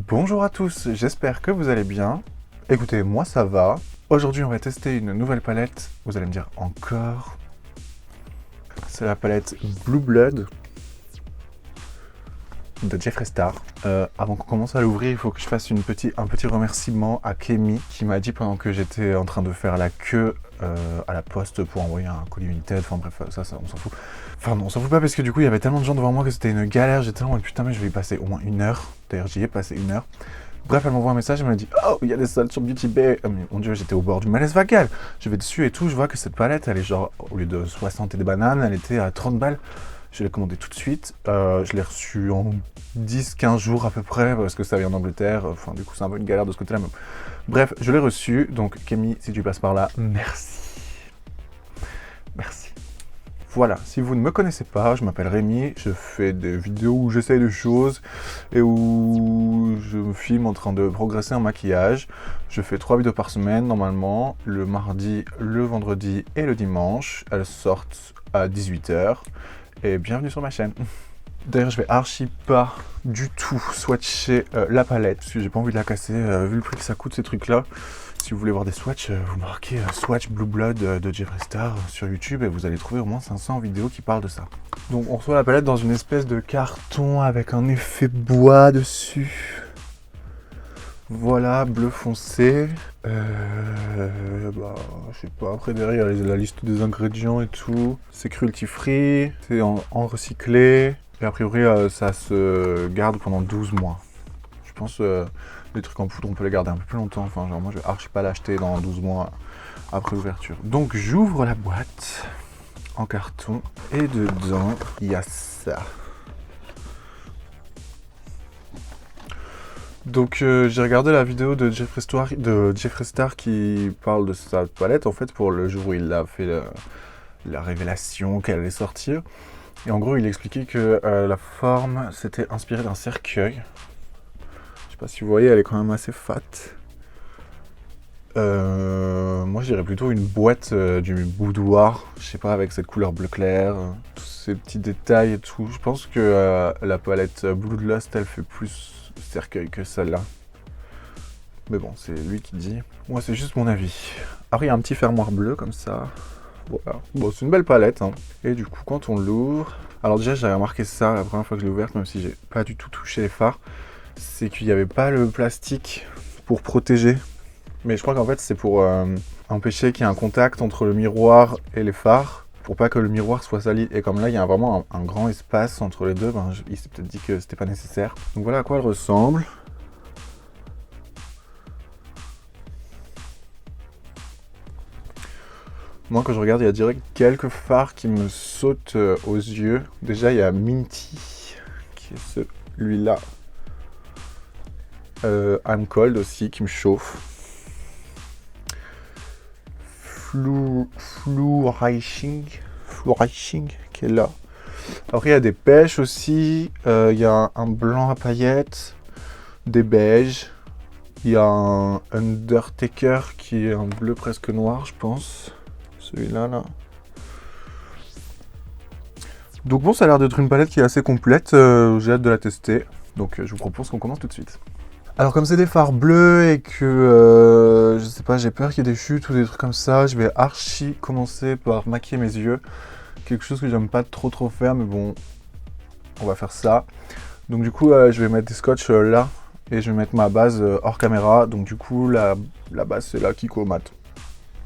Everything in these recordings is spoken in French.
Bonjour à tous, j'espère que vous allez bien. Écoutez, moi ça va. Aujourd'hui on va tester une nouvelle palette, vous allez me dire encore. C'est la palette Blue Blood de Jeffree Star. Avant qu'on commence à l'ouvrir, il faut que je fasse un petit remerciement à Kémy qui m'a dit pendant que j'étais en train de faire la queue à la poste pour envoyer un colis United, enfin bref, ça on s'en fout. Enfin non, on s'en fout pas parce que du coup il y avait tellement de gens devant moi que c'était une galère, j'étais tellement putain mais je vais y passer au moins 1 heure. D'ailleurs j'y ai passé 1 heure. Bref, elle m'envoie un message, elle me dit « Oh, il y a des soldes sur Beauty Bay !» Mais mon dieu, j'étais au bord du malaise vagal. Je vais dessus et tout, je vois que cette palette, elle est genre, au lieu de 60 et des bananes, elle était à 30 balles. Je l'ai commandée tout de suite. Je l'ai reçue en 10-15 jours à peu près, parce que ça vient d'Angleterre. Enfin, du coup, c'est un peu une galère de ce côté-là. Mais... Bref, je l'ai reçue. Donc, Kémy, si tu passes par là, merci. Merci. Voilà, si vous ne me connaissez pas, je m'appelle Rémi, je fais des vidéos où j'essaye des choses et où je me filme en train de progresser en maquillage. Je fais 3 vidéos par semaine normalement, le mardi, le vendredi et le dimanche. Elles sortent à 18 h et bienvenue sur ma chaîne. D'ailleurs, je vais archi pas du tout swatcher la palette parce que j'ai pas envie de la casser vu le prix que ça coûte ces trucs-là. Si vous voulez voir des swatchs, vous marquez Swatch Blue Blood de Jeffree Star sur YouTube et vous allez trouver au moins 500 vidéos qui parlent de ça. Donc on reçoit la palette dans une espèce de carton avec un effet bois dessus. Voilà, bleu foncé. Je sais pas, après derrière il y a la liste des ingrédients et tout. C'est cruelty free, c'est en recyclé. Et a priori ça se garde pendant 12 mois. Je pense les trucs en poudre on peut les garder un peu plus longtemps. Enfin genre moi je vais archi pas l'acheter dans 12 mois après l'ouverture. Donc j'ouvre la boîte en carton et dedans il y a ça. Donc j'ai regardé la vidéo de Jeffree Star qui parle de sa palette en fait pour le jour où il a fait la révélation qu'elle allait sortir. Et en gros il expliquait que la forme s'était inspirée d'un cercueil. Je sais pas si vous voyez, elle est quand même assez fat. Moi je dirais plutôt une boîte du boudoir, je sais pas, avec cette couleur bleu clair, tous ces petits détails et tout. Je pense que la palette Bloodlust elle fait plus cercueil que celle-là. Mais bon, c'est lui qui dit. Moi c'est juste mon avis. Après il y a un petit fermoir bleu comme ça. Voilà. Bon, c'est une belle palette. Hein. Et du coup quand on l'ouvre... Alors déjà j'avais remarqué ça la première fois que je l'ai ouverte, même si j'ai pas du tout touché les fards. C'est qu'il n'y avait pas le plastique pour protéger. Mais je crois qu'en fait c'est pour empêcher qu'il y ait un contact entre le miroir et les fards, pour pas que le miroir soit sali. Et comme là il y a vraiment un grand espace entre les deux, ben, il s'est peut-être dit que c'était pas nécessaire. Donc voilà à quoi elle ressemble. Moi quand je regarde il y a direct quelques fards qui me sautent aux yeux. Déjà il y a Minty, qui est celui-là. I'm Cold aussi qui me chauffe. Flourishing qui est là. Après il y a des pêches aussi, il y a un blanc à paillettes, des beiges, il y a un Undertaker qui est un bleu presque noir je pense, celui-là là. Donc bon, ça a l'air d'être une palette qui est assez complète, j'ai hâte de la tester, donc je vous propose qu'on commence tout de suite. Alors comme c'est des fards bleus et que, je sais pas, j'ai peur qu'il y ait des chutes ou des trucs comme ça, je vais archi commencer par maquiller mes yeux. Quelque chose que j'aime pas trop faire, mais bon, on va faire ça. Donc du coup, je vais mettre des scotch là, et je vais mettre ma base hors caméra. Donc du coup, la base c'est la Kiko Mat.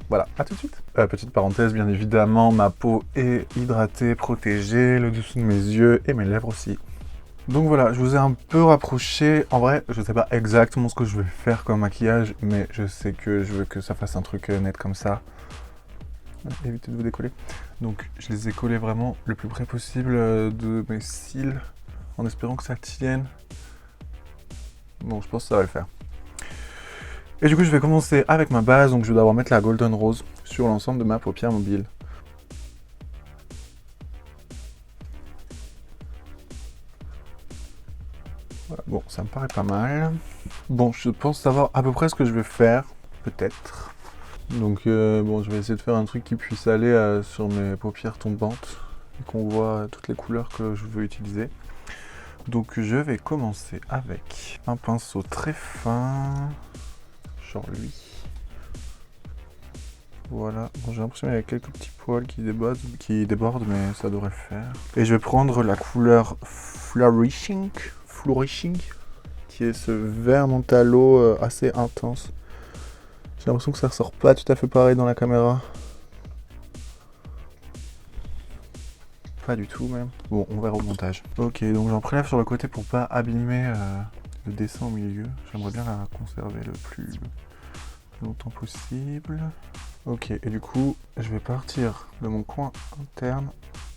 Voilà, à tout de suite. Petite parenthèse, bien évidemment, ma peau est hydratée, protégée, le dessous de mes yeux et mes lèvres aussi. Donc voilà, je vous ai un peu rapproché. En vrai, je sais pas exactement ce que je vais faire comme maquillage, mais je sais que je veux que ça fasse un truc net comme ça. Évitez de vous décoller. Donc je les ai collés vraiment le plus près possible de mes cils, en espérant que ça tienne. Bon, je pense que ça va le faire. Et du coup, je vais commencer avec ma base, donc je vais d'abord mettre la Golden Rose sur l'ensemble de ma paupière mobile. Voilà, bon, ça me paraît pas mal. Bon, je pense savoir à peu près ce que je vais faire, peut-être. Donc bon, je vais essayer de faire un truc qui puisse aller sur mes paupières tombantes et qu'on voit toutes les couleurs que je veux utiliser. Donc je vais commencer avec un pinceau très fin, genre lui. Voilà, bon, j'ai l'impression qu'il y a quelques petits poils qui débordent, mais ça devrait le faire. Et je vais prendre la couleur Flourishing, qui est ce vert mentalo assez intense. J'ai l'impression que ça ressort pas tout à fait pareil dans la caméra. Pas du tout même. Bon, on verra au montage. Ok, donc j'en prélève sur le côté pour pas abîmer le dessin au milieu. J'aimerais bien la conserver le plus longtemps possible. Ok, et du coup, je vais partir de mon coin interne,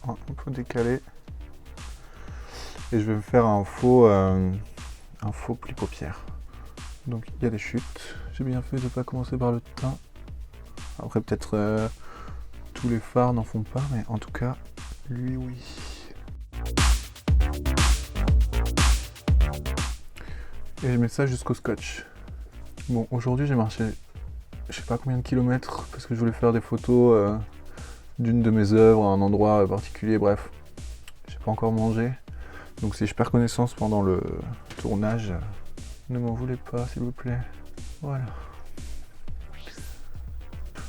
un peu décalé. Et je vais me faire un faux pli paupière. Donc il y a des chutes. J'ai bien fait de ne pas commencer par le teint. Après peut-être tous les fards n'en font pas, mais en tout cas, lui oui. Et je mets ça jusqu'au scotch. Bon, aujourd'hui j'ai marché je sais pas combien de kilomètres parce que je voulais faire des photos d'une de mes œuvres à un endroit particulier, bref. J'ai pas encore mangé. Donc si je perds connaissance pendant le tournage, ne m'en voulez pas s'il vous plaît. Voilà.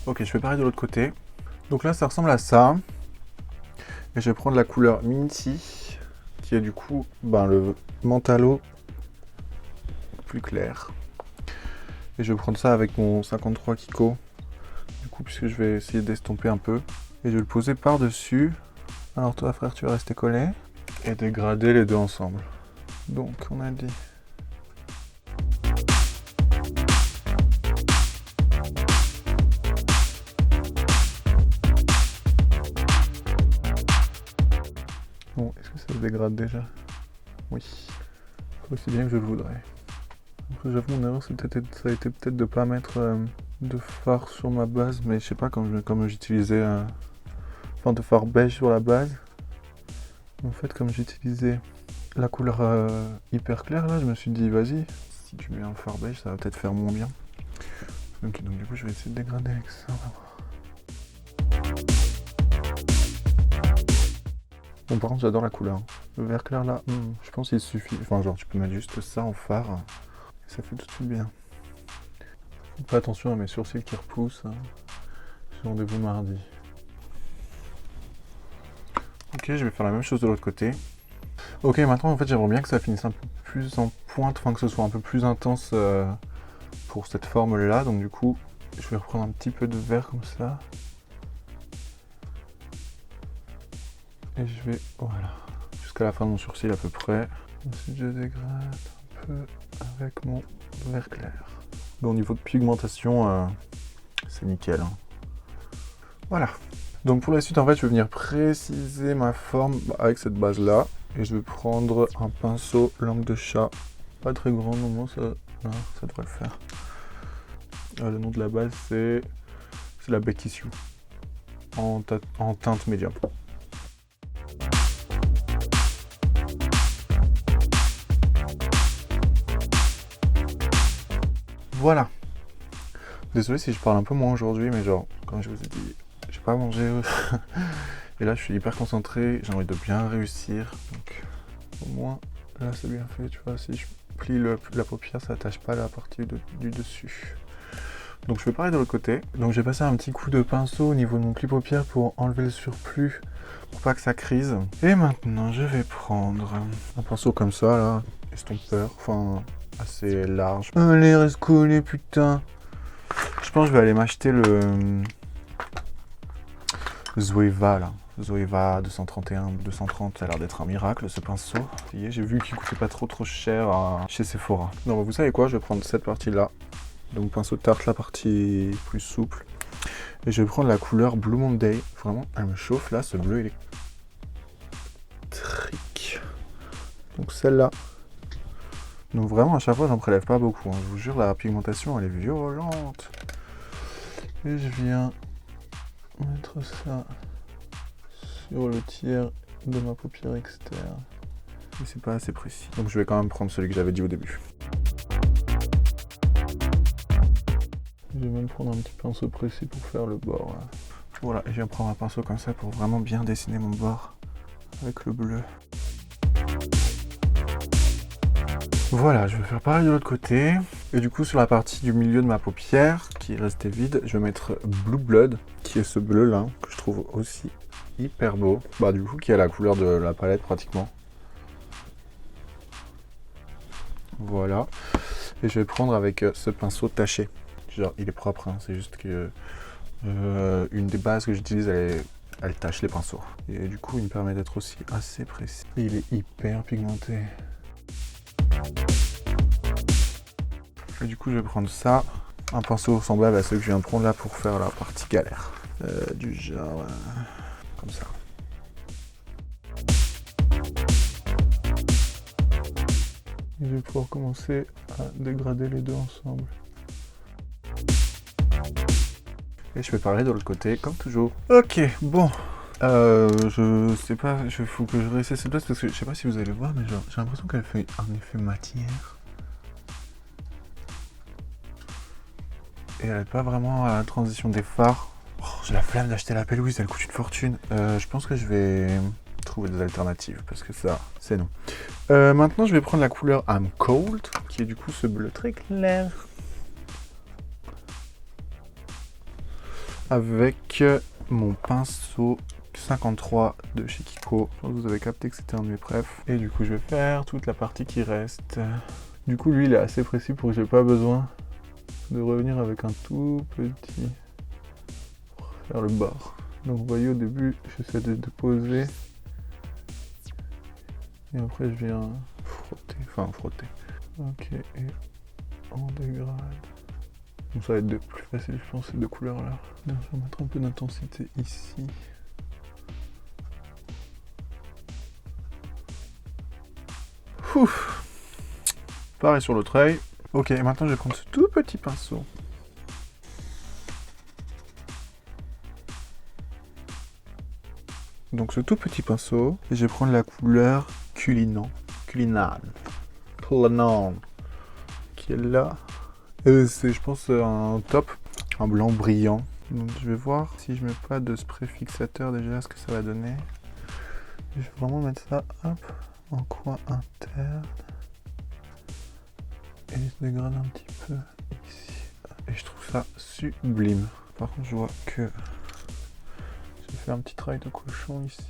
Ok, je fais pareil de l'autre côté. Donc là ça ressemble à ça. Et je vais prendre la couleur Minty, qui est du coup le mentalo plus clair. Et je vais prendre ça avec mon 53 Kiko, du coup, puisque je vais essayer d'estomper un peu. Et je vais le poser par-dessus. Alors toi frère, tu vas rester collé. Et dégrader les deux ensemble. Donc on a dit... Bon, est-ce que ça se dégrade déjà? Oui. Pas aussi bien que je le voudrais. Après j'avoue mon erreur ça a été peut-être de pas mettre de fard sur ma base, mais je sais pas comme j'utilisais enfin de fard beige sur la base. En fait comme j'utilisais la couleur hyper claire là, je me suis dit vas-y, si tu mets un fard beige ça va peut-être faire moins bien. Ok, donc du coup je vais essayer de dégrader avec ça. Bon par contre j'adore la couleur. Le vert clair là, je pense qu'il suffit. Enfin genre tu peux mettre juste ça en fard. Et ça fait tout de suite bien. Faites pas attention à mes sourcils qui repoussent. J'ai rendez-vous mardi. Ok, je vais faire la même chose de l'autre côté. Ok, maintenant en fait j'aimerais bien que ça finisse un peu plus en pointe, enfin que ce soit un peu plus intense pour cette forme là. Donc du coup, je vais reprendre un petit peu de vert comme ça. Et je vais, voilà, jusqu'à la fin de mon sourcil à peu près. Ensuite je dégrade un peu avec mon vert clair. Mais au niveau de pigmentation, c'est nickel. Hein. Voilà. Donc pour la suite, en fait, je vais venir préciser ma forme avec cette base là. Et je vais prendre un pinceau langue de chat. Pas très grand, non, ça devrait le faire. Le nom de la base, c'est la Betty Sue. En teinte médium. Voilà. Désolé si je parle un peu moins aujourd'hui, mais genre, comme je vous ai dit, j'ai pas mangé. Et là, je suis hyper concentré, j'ai envie de bien réussir. Donc, au moins, là, c'est bien fait, tu vois. Si je plie la paupière, ça attache pas la partie du dessus. Donc, je fais pareil de l'autre côté. Donc, j'ai passé un petit coup de pinceau au niveau de mon pli paupière pour enlever le surplus, pour pas que ça crise. Et maintenant, je vais prendre un pinceau comme ça, là, estompeur, enfin, assez large. Allez, reste collé, putain. Je pense que je vais aller m'acheter le Zoeva là. Zoeva 231 ou 230, ça a l'air d'être un miracle ce pinceau. J'ai vu qu'il coûtait pas trop cher chez Sephora. Donc vous savez quoi, je vais prendre cette partie là. Donc pinceau de tarte, la partie plus souple. Et je vais prendre la couleur Blue Monday. Vraiment, elle me chauffe là, ce bleu électrique. Donc celle-là. Donc vraiment à chaque fois j'en prélève pas beaucoup. Hein. Je vous jure, la pigmentation elle est violente. Et je viens mettre ça sur le tiers de ma paupière externe. Mais c'est pas assez précis. Donc je vais quand même prendre celui que j'avais dit au début. Je vais même prendre un petit pinceau précis pour faire le bord. Là. Voilà, et je viens prendre un pinceau comme ça pour vraiment bien dessiner mon bord avec le bleu. Voilà, je vais faire pareil de l'autre côté. Et du coup, sur la partie du milieu de ma paupière, qui est restée vide, je vais mettre Blue Blood, qui est ce bleu là, que je trouve aussi hyper beau. Bah du coup, qui a la couleur de la palette pratiquement. Voilà. Et je vais prendre avec ce pinceau taché. Genre, il est propre, hein, c'est juste que une des bases que j'utilise, elle tâche les pinceaux. Et du coup, il me permet d'être aussi assez précis. Et il est hyper pigmenté. Et du coup, je vais prendre ça. Un pinceau semblable à ceux que je viens de prendre là pour faire la partie galère. Du genre... comme ça. Et je vais pouvoir commencer à dégrader les deux ensemble. Et je vais parler de l'autre côté, comme toujours. Ok, bon. Je sais pas, il faut que je réessaye cette place parce que je sais pas si vous allez voir, mais j'ai l'impression qu'elle fait un effet matière. Et elle n'est pas vraiment à la transition des fards. Oh, j'ai la flemme d'acheter la pelouse, elle coûte une fortune. Je pense que je vais trouver des alternatives parce que ça, c'est non. Maintenant, je vais prendre la couleur I'm Cold, qui est du coup ce bleu très clair. Avec mon pinceau 53 de chez Kiko. Je pense que vous avez capté que c'était un de mes préfs. Et du coup, je vais faire toute la partie qui reste. Du coup, lui, il est assez précis pour que j'ai pas besoin de revenir avec un tout petit pour faire le bord. Donc, vous voyez, au début, j'essaie de poser. Et après, je viens frotter. Ok, et on dégrade. Donc ça va être plus facile, je pense, ces deux couleurs-là. Je vais mettre un peu d'intensité ici. Ouf. Pareil sur l'autre œil. Ok, et maintenant je vais prendre ce tout petit pinceau. Donc ce tout petit pinceau, et je vais prendre la couleur Culinan, qui est là. C'est, je pense, un top, un blanc brillant. Donc je vais voir si je mets pas de spray fixateur déjà, ce que ça va donner. Je vais vraiment mettre ça, hop, en coin interne. Et il se dégrade un petit peu ici. Et je trouve ça sublime. Par contre, je vois que j'ai fait un petit travail de cochon ici.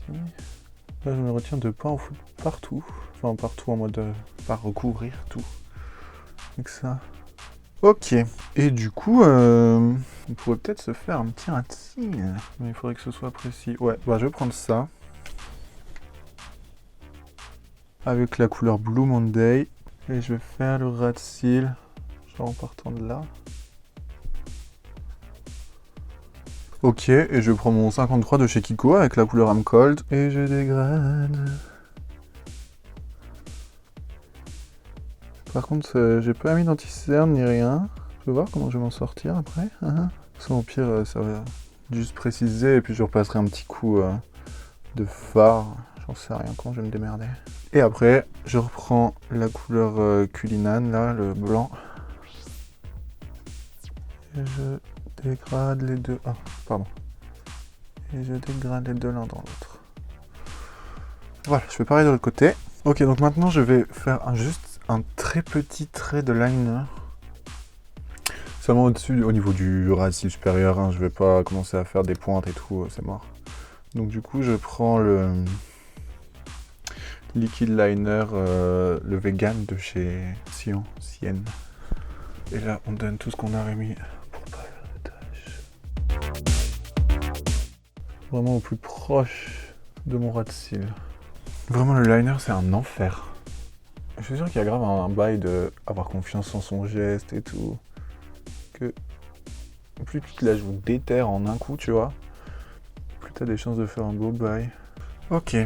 Là, je me retiens de pas en foutre partout. Enfin, partout en mode pas recouvrir tout. Avec ça. Ok. Et du coup, on pourrait peut-être se faire un petit ras de cils. Mais il faudrait que ce soit précis. Ouais, bah, je vais prendre ça. Avec la couleur Blue Monday. Et je vais faire le ras de cils. Genre en partant de là. Ok, et je prends mon 53 de chez Kiko avec la couleur I'm Cold. Et je dégrade. Par contre, j'ai pas mis d'anti-cerne ni rien. Je vais voir comment je vais m'en sortir après. Sans au pire, ça va juste préciser. Et puis je repasserai un petit coup de fard. J'en sais rien comment je vais me démerder. Et après, je reprends la couleur Culinan, là, le blanc. Et je dégrade les deux. Ah, pardon. Et je dégrade les deux l'un dans l'autre. Voilà, je fais pareil de l'autre côté. Ok, donc maintenant je vais faire juste un très petit trait de liner. Seulement au-dessus, au niveau du ras de cils supérieur, hein, je vais pas commencer à faire des pointes et tout, c'est mort. Donc du coup, je prends le liquid liner, le vegan de chez Cien. Et là, on donne tout ce qu'on a remis pour pas faire de tâches. Vraiment au plus proche de mon ras de cils. Vraiment, le liner, c'est un enfer. Je suis sûr qu'il y a grave un bail de avoir confiance en son geste et tout. Que plus tu te la joues déterre en un coup, tu vois, plus t'as des chances de faire un beau bail. Ok.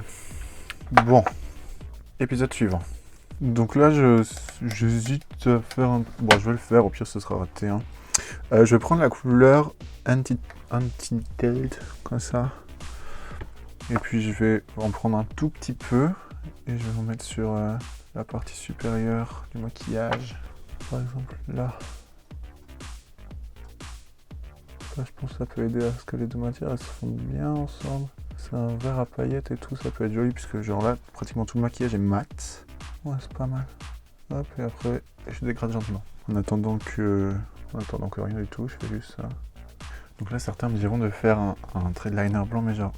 Bon. Épisode suivant. Donc là, j'hésite à faire un... Bon, je vais le faire, au pire, ce sera raté. Hein. Je vais prendre la couleur Anti-Date, comme ça. Et puis, je vais en prendre un tout petit peu. Et je vais en mettre sur la partie supérieure du maquillage. Par exemple, là. Là, je pense que ça peut aider à ce que les deux matières elles se fondent bien ensemble. C'est un vert à paillettes et tout, ça peut être joli puisque genre là, pratiquement tout le maquillage est mat. Ouais, c'est pas mal. Hop, et après, je dégrade gentiment. En attendant que rien du tout, je fais juste ça. Donc là, certains me diront de faire un trait de liner blanc, mais genre,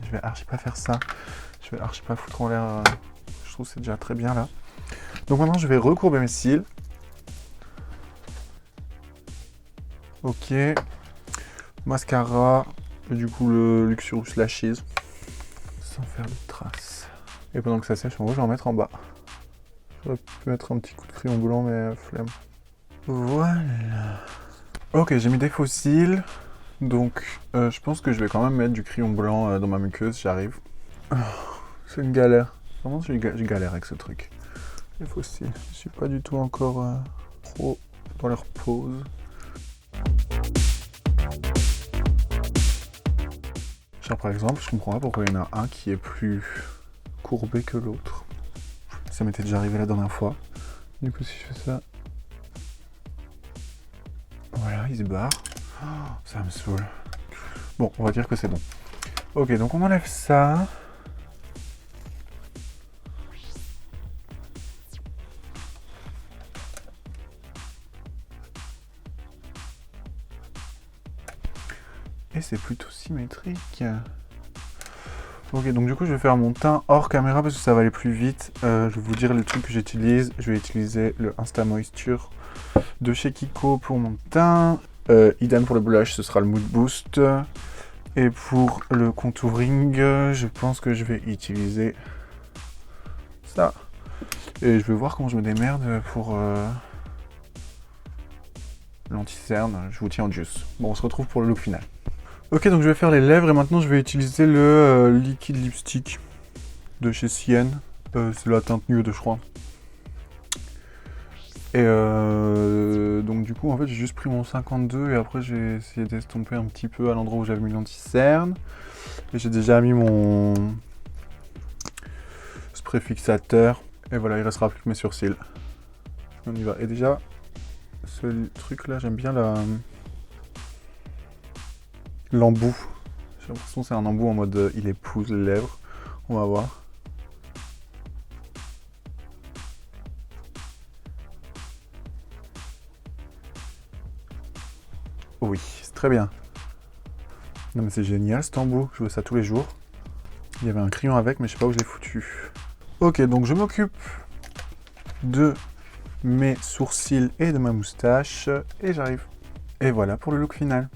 je vais archi pas faire ça. Je vais archi pas foutre en l'air. Je trouve que c'est déjà très bien là. Donc maintenant, je vais recourber mes cils. Ok. Mascara. Et du coup, le Luxurious Lashes. Sans faire de traces. Et pendant que ça sèche, en gros, je vais en mettre en bas. J'aurais pu mettre un petit coup de crayon blanc, mais flemme. Voilà. Ok, j'ai mis des faux cils. Donc, je pense que je vais quand même mettre du crayon blanc dans ma muqueuse, j'arrive. Oh, c'est une galère. Vraiment, je galère avec ce truc. Les faux cils. Je suis pas du tout encore trop dans leur pose. Genre, par exemple, je comprends pas pourquoi il y en a un qui est plus courbé que l'autre. Ça m'était déjà arrivé la dernière fois. Du coup, si je fais ça... Voilà, il se barre. Oh, ça me saoule. Bon, on va dire que c'est bon. Ok, donc on enlève ça. Et c'est plutôt symétrique. Ok, donc du coup, je vais faire mon teint hors caméra parce que ça va aller plus vite. Je vais vous dire les trucs que j'utilise. Je vais utiliser le Insta Moisture de chez Kiko pour mon teint. Idem pour le blush, ce sera le Mood Boost. Et pour le contouring, je pense que je vais utiliser ça. Et je vais voir comment je me démerde pour l'anti-cerne. Je vous tiens en juice. Bon, on se retrouve pour le look final. Ok, donc je vais faire les lèvres et maintenant je vais utiliser le liquide lipstick de chez Cien. C'est la teinte nude, je crois. Et donc du coup, en fait, j'ai juste pris mon 52 et après j'ai essayé d'estomper un petit peu à l'endroit où j'avais mis l'anti-cerne. Et j'ai déjà mis mon spray fixateur. Et voilà, il restera plus que mes sourcils. On y va. Et déjà, ce truc là, j'aime bien l'embout. J'ai l'impression que c'est un embout en mode il épouse les lèvres. On va voir. Oui, c'est très bien. Non mais c'est génial cet embout, je veux ça tous les jours. Il y avait un crayon avec mais je sais pas où je l'ai foutu. Ok, donc je m'occupe de mes sourcils et de ma moustache et j'arrive. Et voilà pour le look final.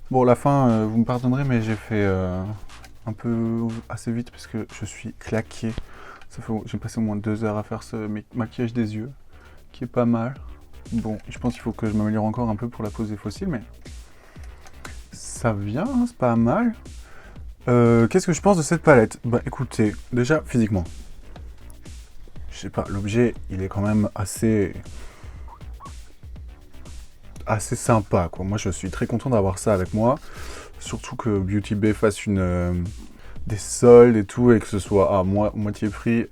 Bon, la fin, vous me pardonnerez, mais j'ai fait un peu assez vite parce que je suis claqué. J'ai passé au moins 2 heures à faire ce maquillage des yeux, qui est pas mal. Bon, je pense qu'il faut que je m'améliore encore un peu pour la pose des fossiles, mais ça vient, hein, c'est pas mal. Qu'est-ce que je pense de cette palette? Bah écoutez, déjà physiquement, je sais pas, l'objet il est quand même assez sympa quoi. Moi je suis très content d'avoir ça avec moi, surtout que Beauty Bay fasse des soldes et tout et que ce soit à moitié prix,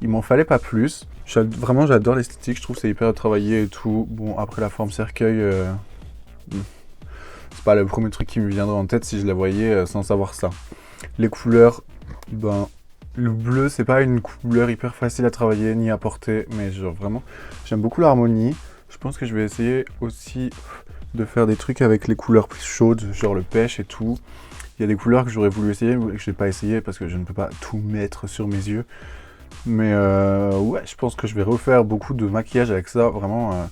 il m'en fallait pas plus. Vraiment j'adore l'esthétique, je trouve que c'est hyper travaillé et tout. Bon après la forme cercueil, c'est pas le premier truc qui me viendrait en tête si je la voyais sans savoir ça. Les couleurs, ben le bleu c'est pas une couleur hyper facile à travailler ni à porter, mais genre vraiment j'aime beaucoup l'harmonie. Je pense que je vais essayer aussi de faire des trucs avec les couleurs plus chaudes, genre le pêche et tout. Il y a des couleurs que j'aurais voulu essayer, mais que je n'ai pas essayé parce que je ne peux pas tout mettre sur mes yeux. Mais ouais, je pense que je vais refaire beaucoup de maquillage avec ça. Vraiment,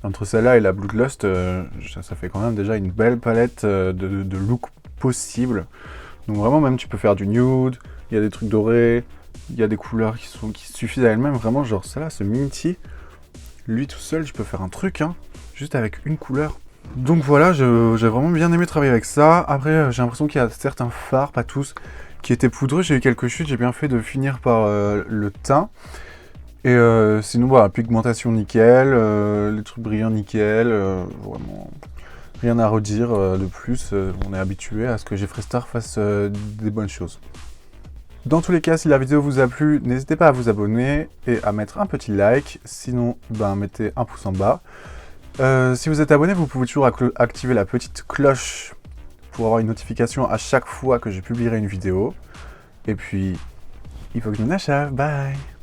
entre celle-là et la Bloodlust, ça fait quand même déjà une belle palette de looks possibles. Donc vraiment, même tu peux faire du nude, il y a des trucs dorés, il y a des couleurs qui suffisent à elles-mêmes. Vraiment, genre celle-là, ce Minty. Lui tout seul, je peux faire un truc, hein, juste avec une couleur. Donc voilà, j'ai vraiment bien aimé travailler avec ça. Après, j'ai l'impression qu'il y a certains fards, pas tous, qui étaient poudreux. J'ai eu quelques chutes, j'ai bien fait de finir par le teint. Et sinon, voilà, pigmentation nickel, les trucs brillants nickel, vraiment, Rien à redire de plus, on est habitué à ce que Jeffree Star fasse des bonnes choses. Dans tous les cas, si la vidéo vous a plu, n'hésitez pas à vous abonner et à mettre un petit like. Sinon, mettez un pouce en bas. Si vous êtes abonné, vous pouvez toujours activer la petite cloche pour avoir une notification à chaque fois que je publierai une vidéo. Et puis, il faut que je me lâche. Bye!